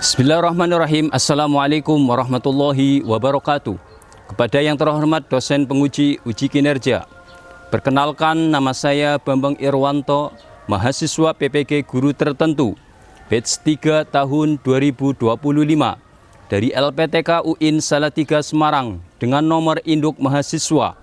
Bismillahirrahmanirrahim. Assalamualaikum warahmatullahi wabarakatuh. Kepada yang terhormat dosen penguji uji kinerja, perkenalkan, nama saya Bambang Irwanto, mahasiswa PPG Guru Tertentu, batch 3 tahun 2025 dari LPTK UIN Salatiga Semarang dengan nomor induk mahasiswa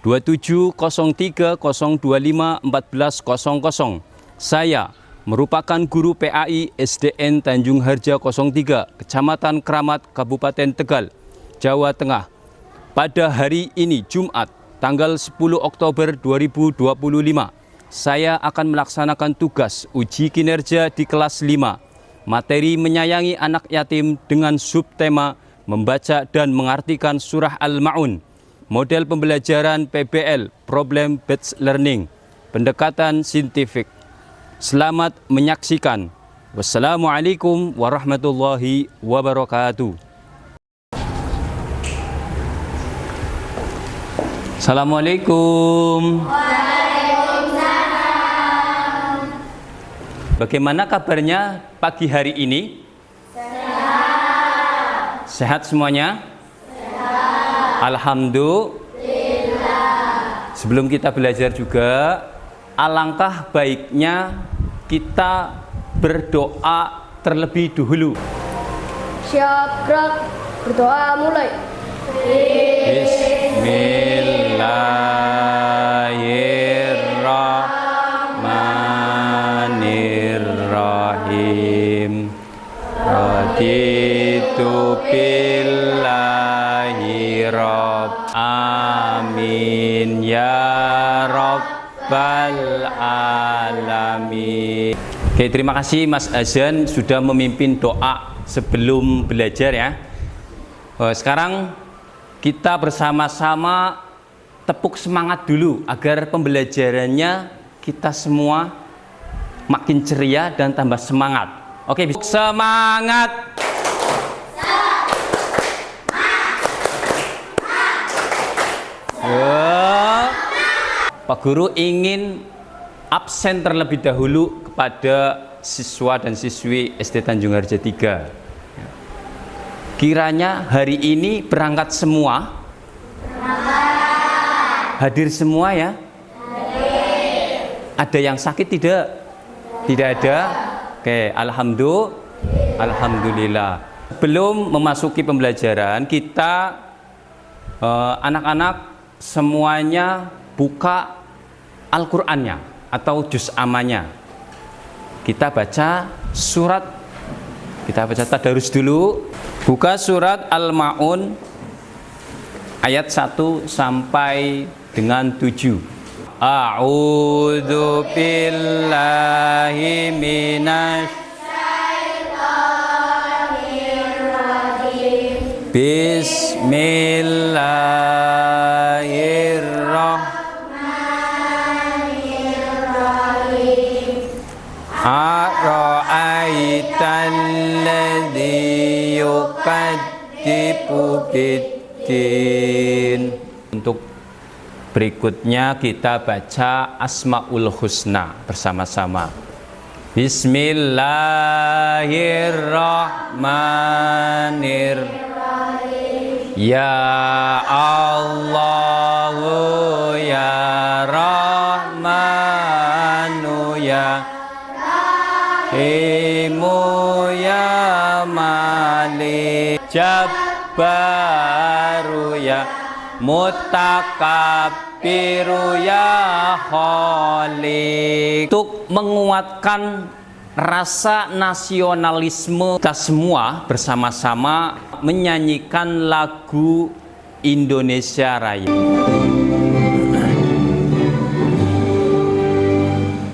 2703025140. Saya merupakan guru PAI SDN Tanjung Harja 03, Kecamatan Kramat, Kabupaten Tegal, Jawa Tengah. Pada hari ini, Jumat, tanggal 10 Oktober 2025, saya akan melaksanakan tugas uji kinerja di kelas 5, materi menyayangi anak yatim dengan subtema membaca dan mengartikan surah Al-Ma'un, model pembelajaran PBL, Problem Based Learning, pendekatan saintifik. Selamat menyaksikan. Wassalamualaikum warahmatullahi wabarakatuh. Assalamualaikum. Waalaikumsalam. Bagaimana kabarnya pagi hari ini? Sehat. Sehat semuanya? Sehat. Alhamdulillah. Sebelum kita belajar juga, alangkah baiknya kita berdoa terlebih dahulu. Siap, gerak, berdoa mulai. Bismillahirrahmanirrahim. Raditu billahi rabb. Amin ya rabbal alamin. Oke, terima kasih Mas Azan sudah memimpin doa sebelum belajar ya. Sekarang kita bersama-sama tepuk semangat dulu agar pembelajarannya kita semua makin ceria dan tambah semangat. Oke, semangat. Pak Guru ingin absen terlebih dahulu kepada siswa dan siswi SD Tanjung Harja 3. Kiranya hari ini berangkat semua? Hadir semua ya? Hadir. Ada yang sakit tidak? Tidak ada? Oke, alhamdulillah. Belum memasuki pembelajaran, kita anak-anak semuanya buka Al-Qur'annya atau juz amanya. Kita baca surat, kita baca tadarus dulu. Buka surat Al-Ma'un ayat 1 sampai dengan 7. A'udzu billahi minasy syaitonir rajim. Bismillahirrahmanirrahim. Ara'aital ladzi yukadzibu biddin. Untuk berikutnya kita baca Asmaul Husna bersama-sama. Bismillahirrahmanirrahim. Ya Allahu ya Rahmanu ya Rahimu ya Malik Jabbaru ya Mutakabbiru ya Khaliq. Untuk menguatkan rasa nasionalisme, kita semua bersama-sama menyanyikan lagu Indonesia Raya.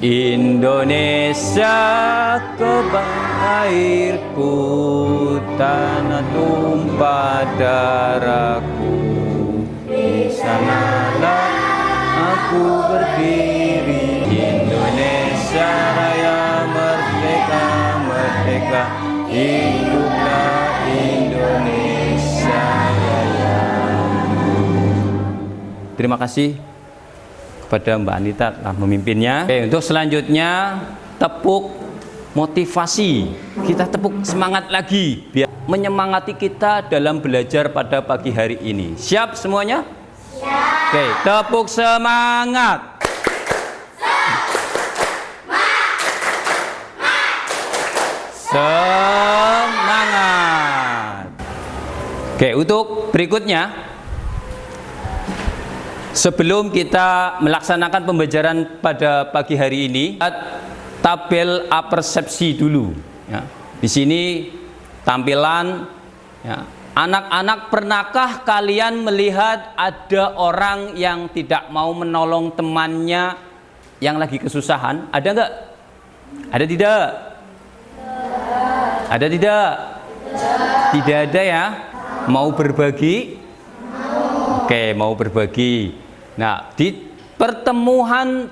Indonesia kebanggaan airku, tanah tumpah darahku, di sanalah aku berdiri. Indonesia Raya merdeka, merdeka, hiduplah Indonesia Raya. Terima kasih kepada Mbak Anita telah memimpinnya. Oke, untuk selanjutnya tepuk motivasi, kita tepuk semangat lagi biar menyemangati kita dalam belajar pada pagi hari ini. Siap semuanya? Siap. Oke, tepuk semangat. Semangat. Oke, untuk berikutnya, sebelum kita melaksanakan pembelajaran pada pagi hari ini, tabel apersepsi dulu. Ya. Di sini tampilan. Ya. Anak-anak, pernahkah kalian melihat ada orang yang tidak mau menolong temannya yang lagi kesusahan? Ada nggak? Ada tidak? Ada tidak? Tidak ada ya? Mau berbagi? Oke, mau berbagi. Nah, di pertemuan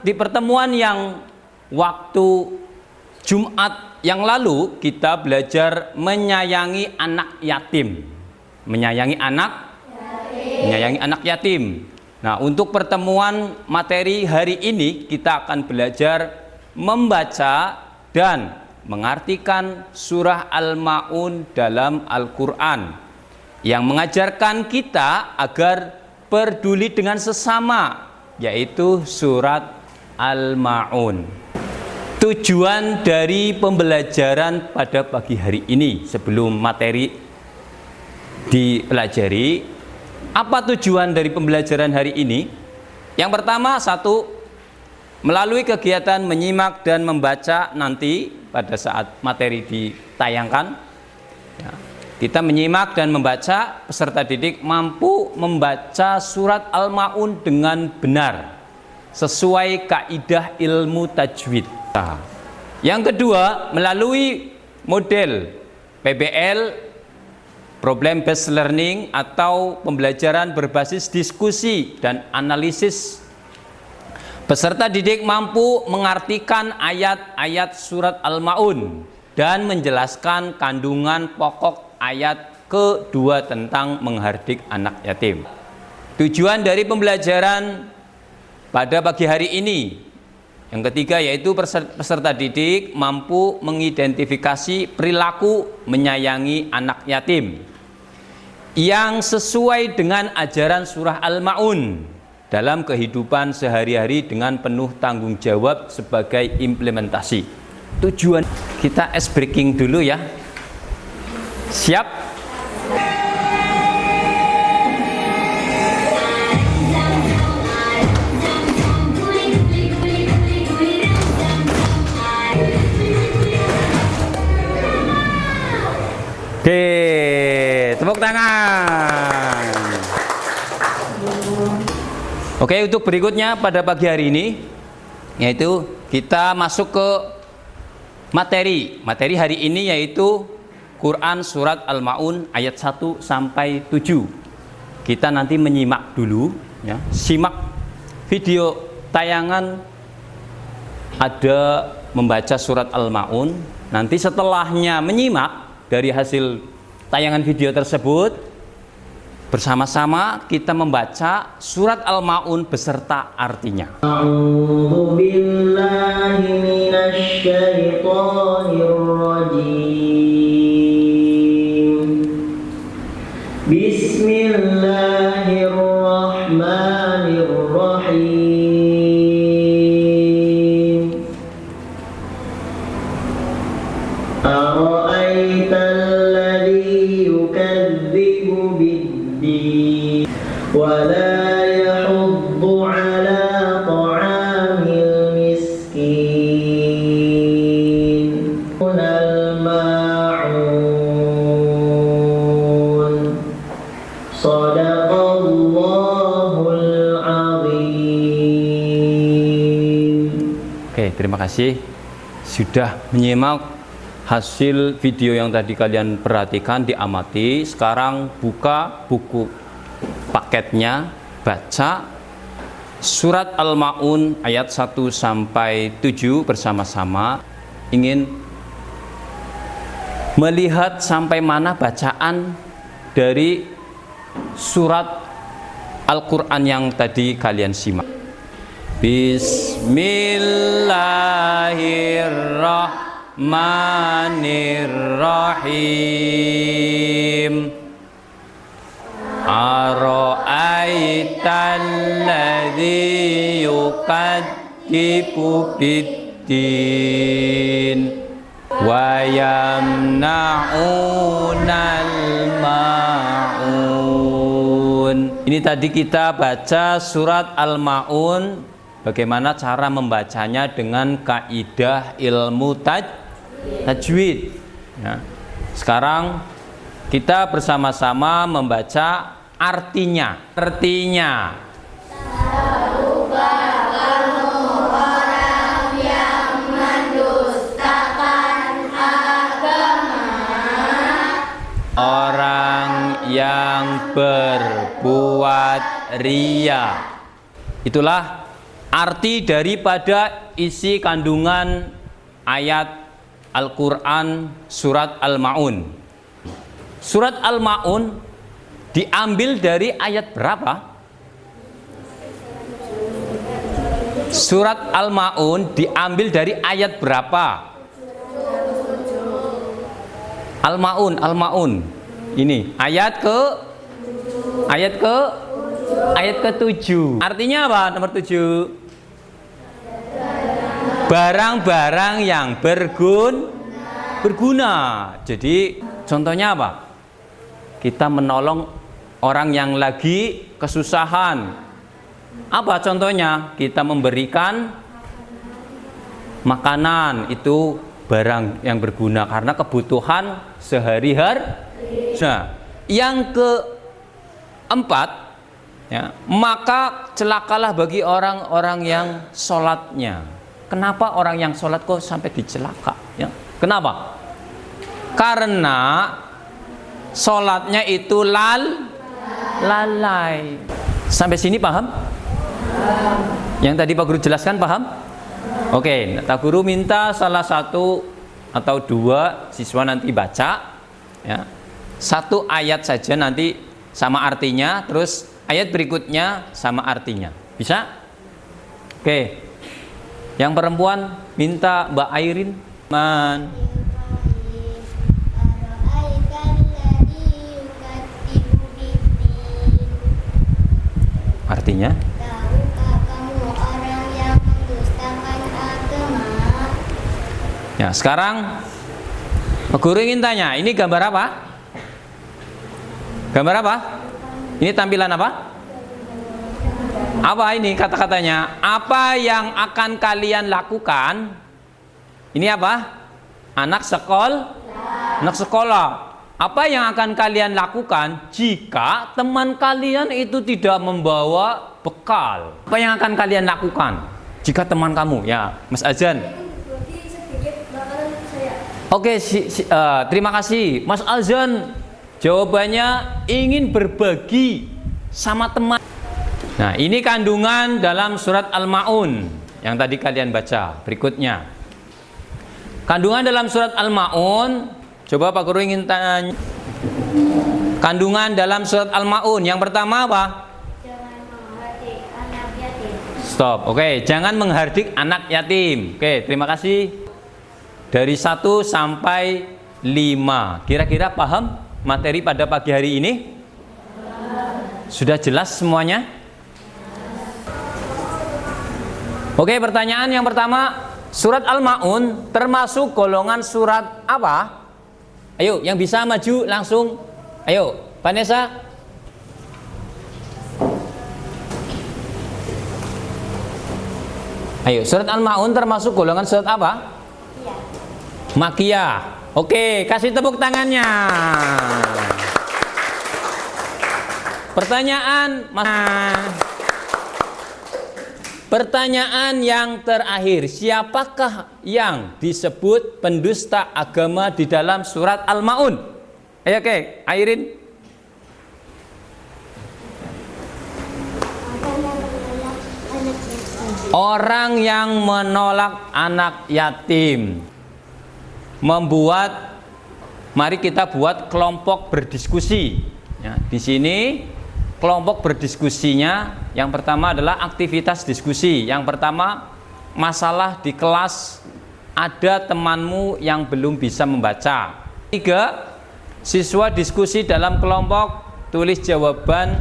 yang waktu Jumat yang lalu kita belajar menyayangi anak yatim. Menyayangi anak yatim. Nah, untuk pertemuan materi hari ini kita akan belajar membaca dan mengartikan surah Al-Ma'un dalam Al-Qur'an yang mengajarkan kita agar peduli dengan sesama, yaitu surat Al-Ma'un. Tujuan dari pembelajaran pada pagi hari ini, sebelum materi dipelajari, apa tujuan dari pembelajaran hari ini? Yang pertama, satu, melalui kegiatan menyimak dan membaca nanti pada saat materi ditayangkan, ya, kita menyimak dan membaca, peserta didik mampu membaca surat Al-Ma'un dengan benar sesuai kaidah ilmu tajwid. Nah, yang kedua, melalui model PBL, Problem Based Learning, atau pembelajaran berbasis diskusi dan analisis, peserta didik mampu mengartikan ayat-ayat surat Al-Ma'un dan menjelaskan kandungan pokok ayat kedua tentang menghardik anak yatim. Tujuan dari pembelajaran pada pagi hari ini, yang ketiga, yaitu peserta didik mampu mengidentifikasi perilaku menyayangi anak yatim yang sesuai dengan ajaran surah Al-Ma'un dalam kehidupan sehari-hari dengan penuh tanggung jawab sebagai implementasi. Tujuan kita ice breaking dulu ya. Siap? Oke, tepuk tangan. Oke, untuk berikutnya pada pagi hari ini, yaitu kita masuk ke materi. Materi hari ini yaitu Quran surat Al-Ma'un ayat 1 sampai 7. Kita nanti menyimak dulu, ya. Simak video tayangan, ada membaca surat Al-Ma'un. Nanti setelahnya menyimak dari hasil tayangan video tersebut, bersama-sama kita membaca surat Al-Ma'un beserta artinya. A'udzu billahi minasy syaithanir rajim. Bismillahirrahmanirrahim. Ara'aitalladzi yukadzibu bid-din wa la yahuddu 'ala ta'amil miskin. Al-Ma'un. Shadaqallahul 'azim. Oke, terima kasih sudah menyimak hasil video yang tadi kalian perhatikan, diamati. Sekarang buka buku paketnya, baca surat Al-Ma'un ayat 1 sampai 7 bersama-sama. Ingin melihat sampai mana bacaan dari surat Al-Quran yang tadi kalian simak. Bismillahirrahmanirrahim. Bismillahirrahmanirrahim. Ara'aital ladzi yukadzibu biddin wa yamna'unal ma'un. Ini tadi kita baca surat Al-Ma'un. Bagaimana cara membacanya dengan kaidah ilmu tajwid. Ya. Sekarang kita bersama-sama membaca artinya. Artinya. Orang yang mendustakan agama. Orang yang berbuat ria. Itulah arti daripada isi kandungan ayat Al-Quran surat Al-Ma'un. Surat Al-Ma'un diambil dari ayat berapa? Surat Al-Ma'un diambil dari ayat berapa? Al-Ma'un, Al-Ma'un. Ini ayat ke-7. Artinya apa nomor 7? Barang-barang yang berguna. Jadi contohnya apa? Kita menolong orang yang lagi kesusahan. Apa contohnya? Kita memberikan makanan, itu barang yang berguna karena kebutuhan sehari-hari. Nah, yang keempat, ya, maka celakalah bagi orang-orang yang sholatnya. Kenapa orang yang sholat kok sampai dicelaka? Ya, kenapa? Karena sholatnya itu lalai. Sampai sini paham? Yang tadi Pak Guru jelaskan paham? Oke, Pak Guru minta salah satu atau dua siswa nanti baca, ya, satu ayat saja nanti sama artinya, terus ayat berikutnya sama artinya. Bisa? Oke, yang perempuan minta Mbak Airin. Artinya? Tahukah kamu orang yang mendustakan agama? Ya, sekarang Pak Guru ingin tanya, ini gambar apa? Gambar apa? Ini tampilan apa? Apa ini kata-katanya? Apa yang akan kalian lakukan? Ini apa? Anak sekolah. Apa yang akan kalian lakukan jika teman kalian itu tidak membawa bekal? Apa yang akan kalian lakukan jika teman kamu, ya, Mas Azan? Oke, terima kasih, Mas Azan. Jawabannya ingin berbagi sama teman. Nah, ini kandungan dalam surat Al-Ma'un yang tadi kalian baca. Berikutnya, kandungan dalam surat Al-Ma'un. Coba Pak Guru ingin tanya. Kandungan dalam surat Al-Ma'un yang pertama apa? Jangan menghardik anak yatim. Stop. Oke, jangan menghardik anak yatim. Oke, terima kasih. Dari 1 sampai 5. Kira-kira paham materi pada pagi hari ini? Sudah jelas semuanya? Oke, pertanyaan yang pertama, surat Al-Ma'un termasuk golongan surat apa? Ayo, yang bisa maju langsung. Ayo, Vanessa. Ayo, surat Al-Ma'un termasuk golongan surat apa? Makiyah. Oke, kasih tepuk tangannya. Pertanyaan yang terakhir, siapakah yang disebut pendusta agama di dalam surat Al-Ma'un? Ayo, oke, Airin. Orang yang menolak anak yatim. Mari kita buat kelompok berdiskusi. Ya, di sini kelompok berdiskusinya yang pertama adalah aktivitas diskusi. Yang pertama, masalah di kelas ada temanmu yang belum bisa membaca. 3. Siswa diskusi dalam kelompok, tulis jawaban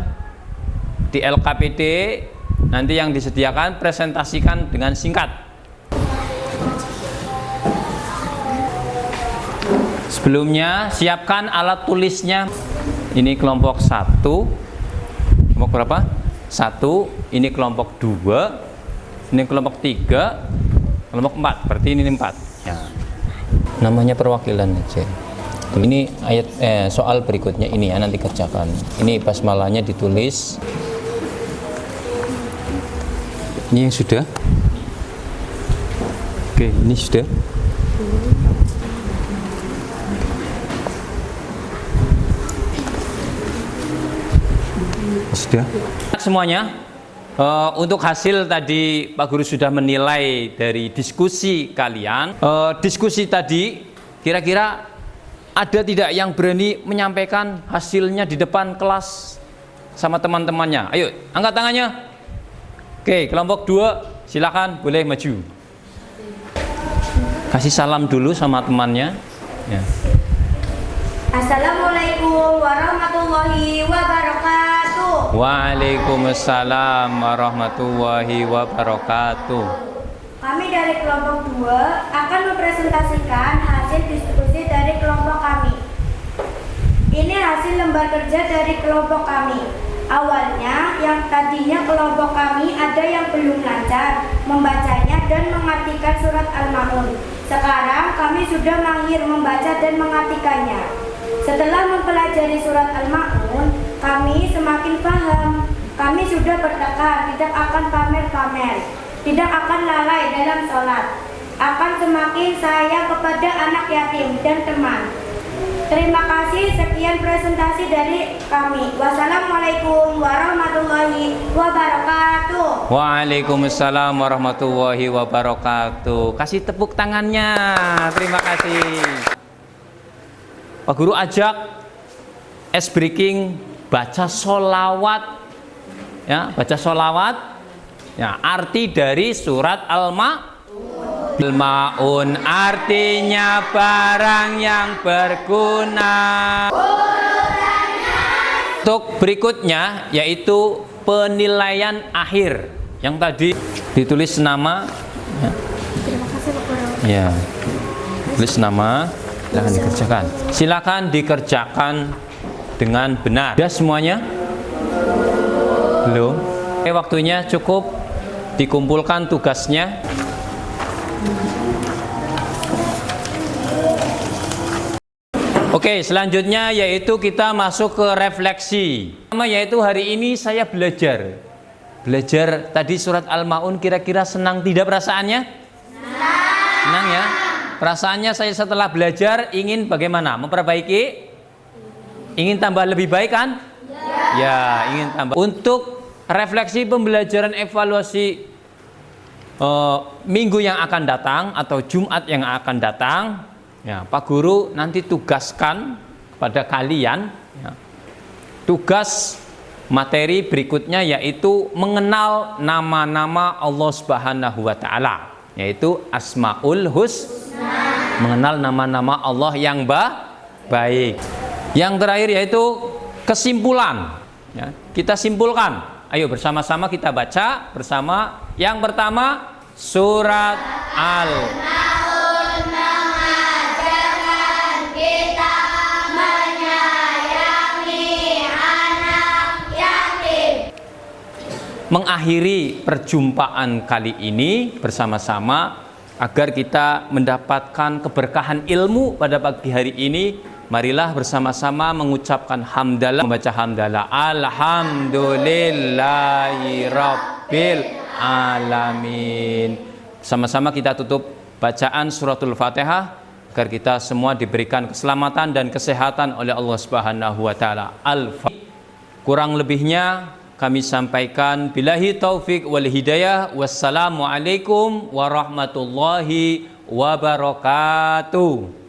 di LKPD nanti yang disediakan, presentasikan dengan singkat. Sebelumnya siapkan alat tulisnya. Ini kelompok 1. Kelompok berapa? 1. Ini kelompok 2. Ini kelompok 3. Kelompok 4. Berarti ini 4. Ya. Namanya perwakilan aja. Ini ayat soal berikutnya ini ya, nanti kerjakan. Ini basmalahnya ditulis. Ini yang sudah. Oke, ini sudah. Sudah. Semuanya. Untuk hasil tadi Pak Guru sudah menilai dari diskusi kalian. Diskusi tadi kira-kira ada tidak yang berani menyampaikan hasilnya di depan kelas sama teman-temannya? Ayo, angkat tangannya. Oke, kelompok 2 silakan, boleh maju. Kasih salam dulu sama temannya. Ya. Assalamualaikum warahmatullahi wabarakatuh. Waalaikumsalam warahmatullahi wabarakatuh. Kami dari kelompok 2 akan mempresentasikan hasil diskusi dari kelompok kami. Ini hasil lembar kerja dari kelompok kami. Awalnya, yang tadinya kelompok kami ada yang belum lancar membacanya dan mengartikan surat Al-Ma'un. Sekarang kami sudah mahir membaca dan mengartikannya. Setelah mempelajari surat Al-Ma'un, kami semakin paham. Kami sudah bertekad tidak akan pamer-pamer, tidak akan lalai dalam sholat, akan semakin sayang kepada anak yatim dan teman. Terima kasih, sekian presentasi dari kami. Wassalamualaikum warahmatullahi wabarakatuh. Waalaikumsalam warahmatullahi wabarakatuh. Kasih tepuk tangannya. Terima kasih. Pak Guru ajak breaking baca sholawat. Ya, baca sholawat. Ya, arti dari surat Al-Ma'un artinya barang yang berguna. Untuk berikutnya yaitu penilaian akhir yang tadi ditulis nama. Ya. Terima kasih Pak Guru. Ya, tulis nama. Silakan dikerjakan. Silakan dikerjakan dengan benar. Sudah semuanya? Belum? Waktunya cukup. Dikumpulkan tugasnya. Oke, selanjutnya yaitu kita masuk ke refleksi. Yaitu hari ini saya belajar tadi surat Al-Ma'un, kira-kira senang tidak perasaannya? Senang ya? Perasaannya saya setelah belajar ingin bagaimana? Memperbaiki? Ingin tambah lebih baik kan? Ya, ingin tambah. Untuk refleksi pembelajaran evaluasi minggu yang akan datang atau Jumat yang akan datang, ya, Pak Guru nanti tugaskan kepada kalian ya, tugas materi berikutnya yaitu mengenal nama-nama Allah Subhanahu wa Ta'ala, yaitu Asmaul Husna, mengenal nama-nama Allah yang baik. Yang terakhir yaitu kesimpulan ya, kita simpulkan. Ayo bersama-sama kita baca bersama. Yang pertama surat Al-Ma'un mengajarkan kita menyayangi anak yatim. Mengakhiri perjumpaan kali ini bersama-sama agar kita mendapatkan keberkahan ilmu pada pagi hari ini. Marilah bersama-sama mengucapkan hamdalah, membaca hamdalah. Alhamdulillahi Rabbil Alamin. Sama-sama kita tutup bacaan suratul Fatihah agar kita semua diberikan keselamatan dan kesehatan oleh Allah Subhanahu wa Ta'ala. Al-Fatihah. Kurang lebihnya kami sampaikan billahi taufik wal hidayah. Wassalamualaikum warahmatullahi wabarakatuh.